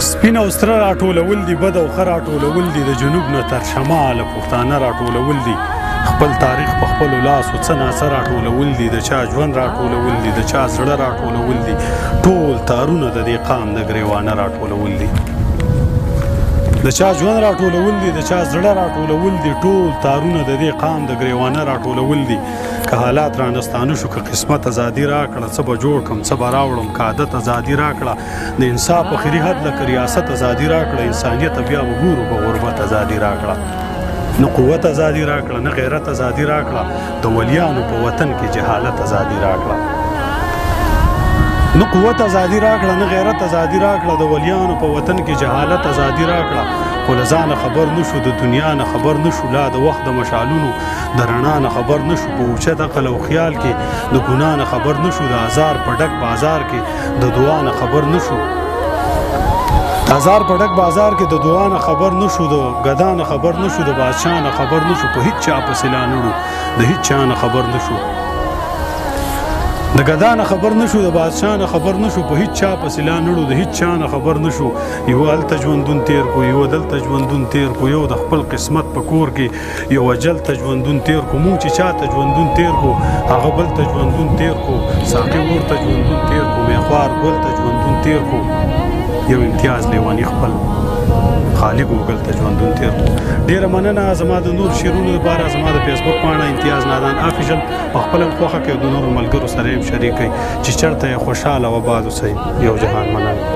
سپین او سره راټولول دي، بد او ښه راټولول دي، د جنوب نه تر شماله پختانه راټولول دي، خپل تاریخ په خپلو لاسو څه ناڅه راټولول دي، د چا ژوند راټولول دي، د چا زړه راټولول دي، ټول تارونه د دې قام د ګریوانه راټولول دي، د چا ژوند راټولول دي، د چا زړه راټولول دي، ټول تارونه د دې قام د ګریوانه راټولول دي. که حالات رانستانه شو، که قسمت ازادي راکړه، څه به جوړ کړم څه به راوړم، که عادت ازادي راکړه، د انصاف اخري حد لکه ریاست ازادي راکړه، انسانیت بیا به ګورو په غربت ازادي راکړه. نه قوت ازادي راکړه، نه غیرت ازادي راکړه، د ولیانو په وطن کې جهالت ازادي راکړه. نه قوت ازادي راکړه، نه غیرت ازادي راکړه، د ولیانو په وطن کې جهالت ازادي راکړه. خو له ځانه خبر نشو، د دنیا نه خبر نشو، لا د وخت د مشالونو د رڼا نه خبر نشو، په اوچت عقل او خیال کې د ګناه نه خبر نشو، د ازار په ډک بازار کې د دعا نه خبر نشو، ازار په ډک بازار کې د دعا نه خبر نشو، د ګدا نه خبر نشو، د بادشاه نه خبر نشو، په هیڅ چا پسې لا نړو، د هیڅ چا نه خبر نشو، د ګدا نه خبر نشو، د بادشاه نه خبر نشو، په هیڅ چا پسې لا نړو، د هیڅ چا نه خبر نشو. یو هلته ژوندون تیر کو، یو دلته ژوندون تیر کو، یو د خپل قسمت په کور کې یو اجل ته ژوندون تیر کو، مونږ چې چاته ژوندون تیر کو هغه بل ته ژوندون تیر کو، ساقي ور ته ژوندون تیر کو، میخوار ګل ته ژوندون تیر کو، یو امتیاز لیواني خپل خالق ګوګل ته ژوندون تیر کو. ډیره مننه. زما د نور شعرونو لپاره زما د فیسبوک پاڼه امتیاز نادان افیشل په خپل خوښه کې د نورو ملګرو سره یې شریک کړئ چې چېرته یې خوشحاله او آباد اوسئ. یو جهان مننه.